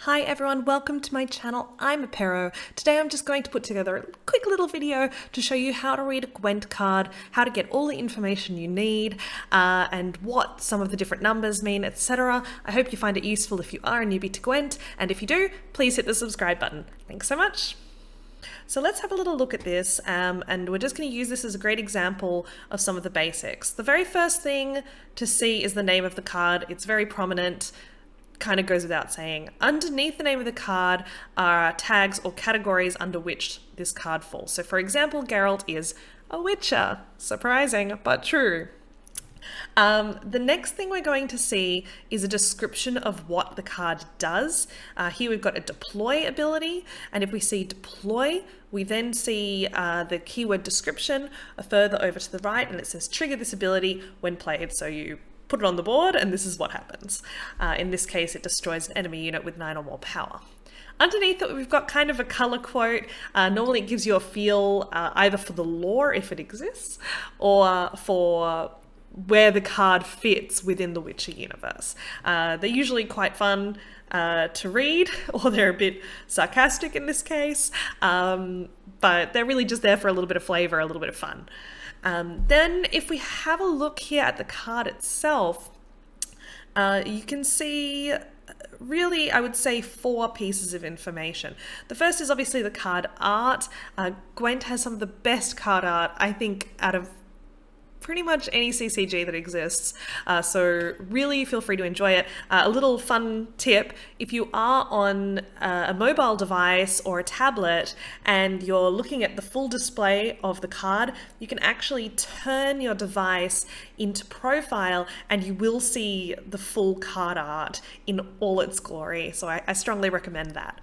Hi everyone, welcome to my channel. I'm Apero. Today I'm just going to put together a quick little video to show you how to read a Gwent card, how to get all the information you need, and what some of the different numbers mean, etc. I hope you find it useful if you are a newbie to Gwent, and if you do, please hit the subscribe button. Thanks so much. So let's have a little look at this, and we're just going to use this as a great example of some of the basics. The very first thing to see is the name of the card. It's very prominent. Kind of goes without saying. Underneath the name of the card are tags or categories under which this card falls. So for example, Geralt is a Witcher. Surprising, but true. The next thing we're going to see is a description of what the card does. Here we've got a deploy ability, and if we see deploy, we then see the keyword description further over to the right, and it says trigger this ability when played. So you put it on the board and this is what happens. In this case, it destroys an enemy unit with 9 or more power. Underneath it, we've got kind of a color quote. Normally it gives you a feel either for the lore, if it exists, or for where the card fits within the Witcher universe. They're usually quite fun to read, or they're a bit sarcastic in this case, but they're really just there for a little bit of flavor, a little bit of fun. Then if we have a look here at the card itself, you can see really, I would say, 4 pieces of information. The first is obviously the card art. Gwent has some of the best card art, I think, out of pretty much any CCG that exists, so really feel free to enjoy it. A little fun tip: if you are on a mobile device or a tablet and you're looking at the full display of the card, you can actually turn your device into profile and you will see the full card art in all its glory, so I strongly recommend that.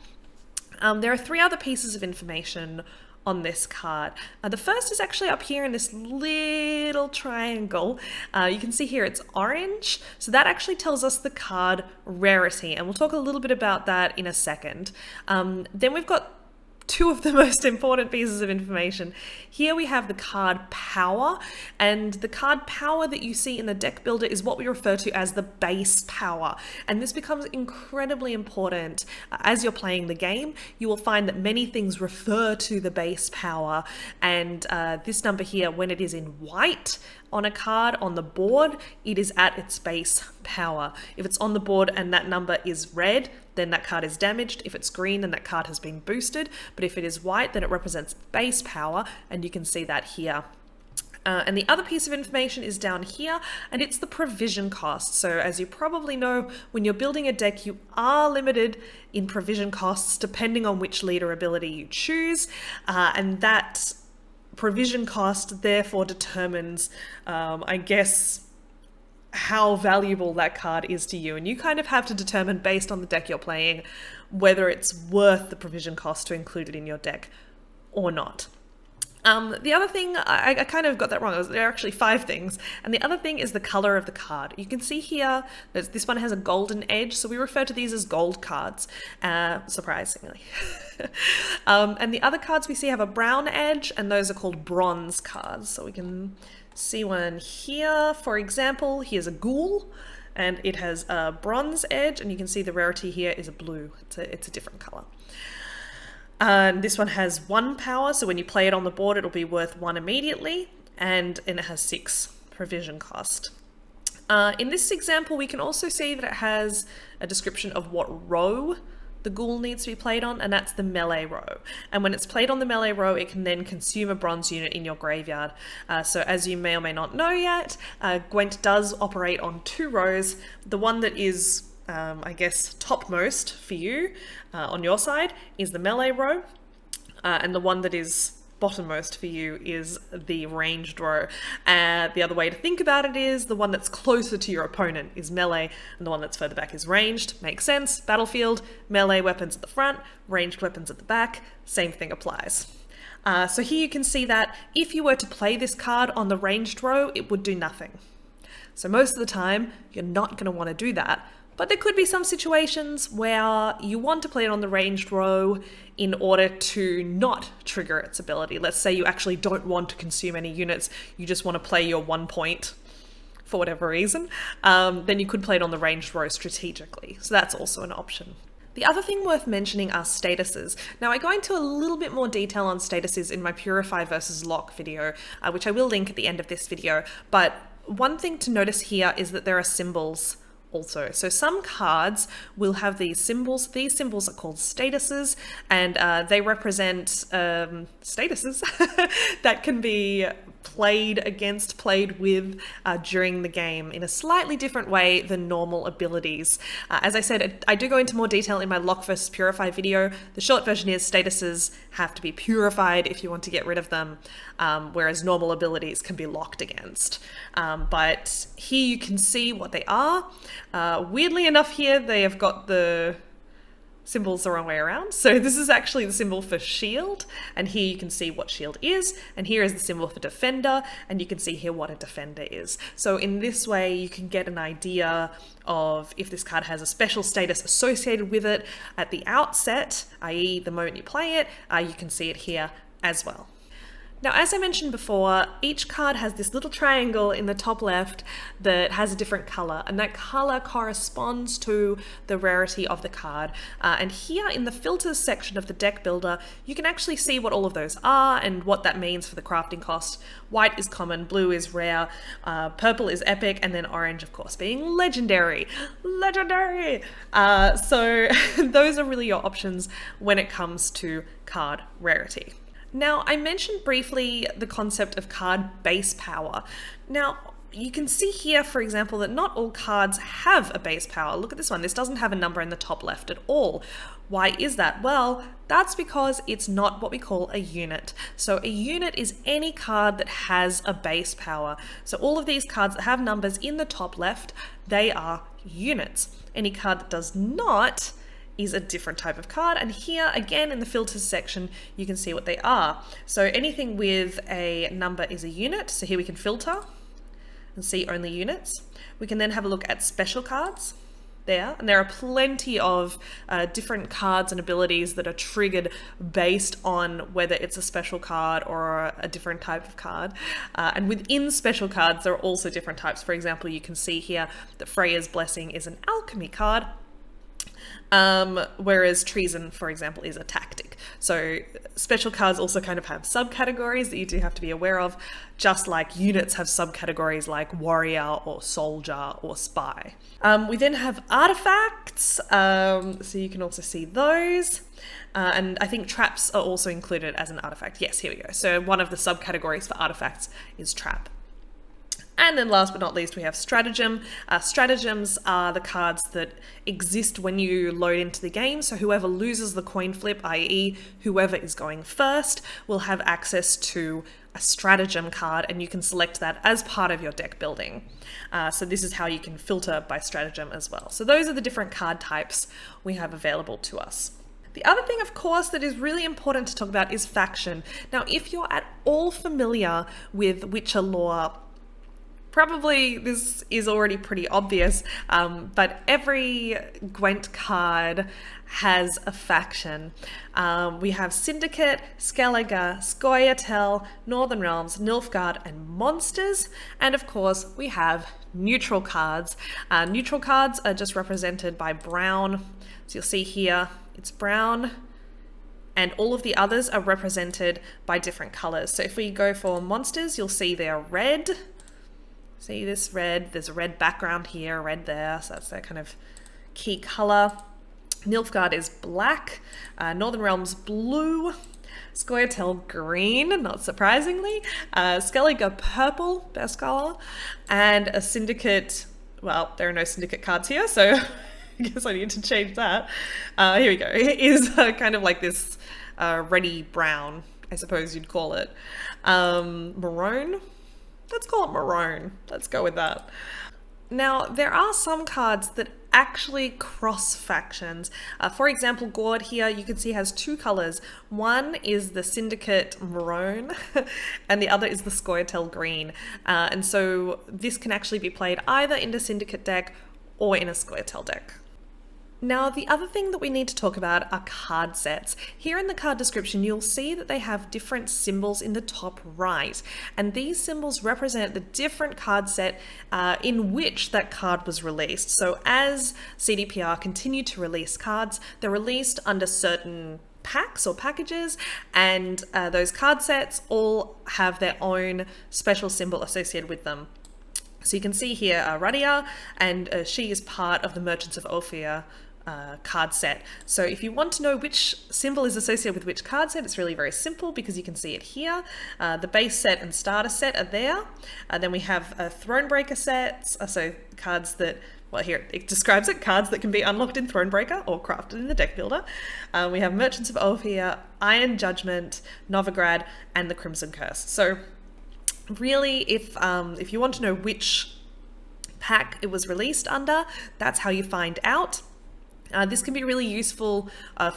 There are 3 other pieces of information on this card. The first is actually up here in this little triangle. You can see here it's orange, so that actually tells us the card Rarity, and we'll talk a little bit about that in a second. Then we've got 2 of the most important pieces of information. Here we have the card power, and the card power that you see in the deck builder is what we refer to as the base power, and this becomes incredibly important as you're playing the game. You will find that many things refer to the base power, and this number here, when it is in white on a card on the board, it is at its base power. If it's on the board and that number is red, then that card is damaged. If it's green, then that card has been boosted. But if it is white, then it represents base power, and you can see that here. And the other piece of information is down here, and it's the provision cost. So as you probably know, when you're building a deck, you are limited in provision costs depending on which leader ability you choose, and that provision cost therefore determines, I guess, how valuable that card is to you, and you kind of have to determine based on the deck you're playing whether it's worth the provision cost to include it in your deck or not. The other thing, I kind of got that wrong. There are actually 5 things, and the other thing is the color of the card. You can see here that this one has a golden edge, so we refer to these as gold cards, surprisingly. And the other cards we see have a brown edge, and those are called bronze cards. So we can see one here, for example. Here's a ghoul, and it has a bronze edge, and you can see the rarity here is a blue. It's a different color. This one has 1 power, so when you play it on the board, it'll be worth 1 immediately, and it has 6 provision cost. In this example, we can also see that it has a description of what row the ghoul needs to be played on, and that's the melee row. And when it's played on the melee row, it can then consume a bronze unit in your graveyard. So as you may or may not know yet, Gwent does operate on 2 rows. The one that is I guess topmost for you on your side is the melee row, and the one that is bottommost for you is the ranged row. The other way to think about it is the one that's closer to your opponent is melee, and the one that's further back is ranged. Makes sense. Battlefield, melee weapons at the front, ranged weapons at the back, same thing applies. So here you can see that if you were to play this card on the ranged row, it would do nothing. So most of the time, you're not going to want to do that. But there could be some situations where you want to play it on the ranged row in order to not trigger its ability. Let's say you actually don't want to consume any units, you just want to play your 1 point for whatever reason, then you could play it on the ranged row strategically. So that's also an option. The other thing worth mentioning are statuses. Now I go into a little bit more detail on statuses in my Purify versus Lock video, which I will link at the end of this video, but one thing to notice here is that there are symbols also. So some cards will have these symbols. These symbols are called statuses, and they represent statuses that can be played against, played with during the game in a slightly different way than normal abilities. As I said, I do go into more detail in my Lock versus Purify video. The short version is statuses have to be purified if you want to get rid of them, whereas normal abilities can be locked against. But here you can see what they are. Weirdly enough here, they have got the symbols the wrong way around. So this is actually the symbol for shield, and here you can see what shield is, and here is the symbol for defender, and you can see here what a defender is. So in this way you can get an idea of if this card has a special status associated with it at the outset, i.e. the moment you play it, you can see it here as well. Now, as I mentioned before, each card has this little triangle in the top left that has a different color, and that color corresponds to the rarity of the card. And here in the filters section of the deck builder, you can actually see what all of those are and what that means for the crafting cost. White is common, blue is rare, purple is epic, and then orange, of course, being legendary. Legendary! So those are really your options when it comes to card rarity. Now, I mentioned briefly the concept of card base power. Now, you can see here, for example, that not all cards have a base power. Look at this one. This doesn't have a number in the top left at all. Why is that? Well, that's because it's not what we call a unit. So a unit is any card that has a base power. So all of these cards that have numbers in the top left, they are units. Any card that does not is a different type of card, and here again in the filters section you can see what they are. So anything with a number is a unit, so here we can filter and see only units. We can then have a look at special cards there, and there are plenty of different cards and abilities that are triggered based on whether it's a special card or a different type of card. And within special cards there are also different types. For example, you can see here that Freya's Blessing is an alchemy card, whereas treason, for example, is a tactic. So special cards also kind of have subcategories that you do have to be aware of, just like units have subcategories like warrior or soldier or spy. We then have artifacts, so you can also see those. And I think traps are also included as an artifact. Yes, here we go. So one of the subcategories for artifacts is trap. And then last but not least, we have stratagem. Stratagems are the cards that exist when you load into the game. So whoever loses the coin flip, i.e. whoever is going first, will have access to a stratagem card, and you can select that as part of your deck building. So this is how you can filter by stratagem as well. So those are the different card types we have available to us. The other thing, of course, that is really important to talk about is faction. Now, if you're at all familiar with Witcher lore, probably this is already pretty obvious, but every Gwent card has a faction. We have Syndicate, Skellige, Scoia'tael, Northern Realms, Nilfgaard, and Monsters. And of course, we have neutral cards. Neutral cards are just represented by brown. So you'll see here, it's brown. And all of the others are represented by different colors. So if we go for Monsters, you'll see they're red. See this red, there's a red background here, red there, so that's their kind of key color. Nilfgaard is black, Northern Realms blue, Scoia'tael green, not surprisingly, Skellige purple, best color, and a Syndicate, well, there are no Syndicate cards here, so I guess I need to change that. Here we go, it is kind of like this reddy brown, I suppose you'd call it. Maroon? Let's call it maroon. Let's go with that. Now, there are some cards that actually cross factions. For example, Gord here, you can see has two colors. One is the Syndicate maroon, and the other is the Scoia'tael green. And so this can actually be played either in a Syndicate deck or in a Scoia'tael deck. Now, the other thing that we need to talk about are card sets. Here in the card description, you'll see that they have different symbols in the top right, and these symbols represent the different card set in which that card was released. So as CDPR continue to release cards, they're released under certain packs or packages, and those card sets all have their own special symbol associated with them. So you can see here Radia, and she is part of the Merchants of Ofir card set. So if you want to know which symbol is associated with which card set, it's really very simple because you can see it here. The base set and starter set are there. Then we have Thronebreaker sets, so cards that, well, here it describes it, cards that can be unlocked in Thronebreaker or crafted in the deck builder. We have Merchants of Ofir, Iron Judgement, Novigrad, and the Crimson Curse. So really, if you want to know which pack it was released under, that's how you find out. This can be really useful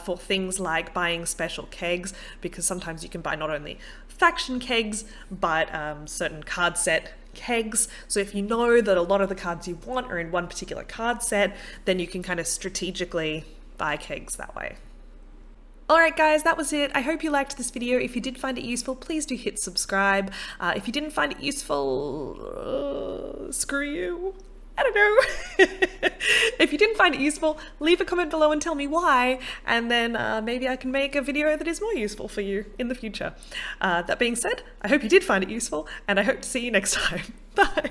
for things like buying special kegs, because sometimes you can buy not only faction kegs, but certain card set kegs. So if you know that a lot of the cards you want are in one particular card set, then you can kind of strategically buy kegs that way. Alright guys, that was it. I hope you liked this video. If you did find it useful, please do hit subscribe. If you didn't find it useful, screw you. I don't know. If you didn't find it useful, leave a comment below and tell me why, and then maybe I can make a video that is more useful for you in the future. That being said, I hope you did find it useful, and I hope to see you next time. Bye.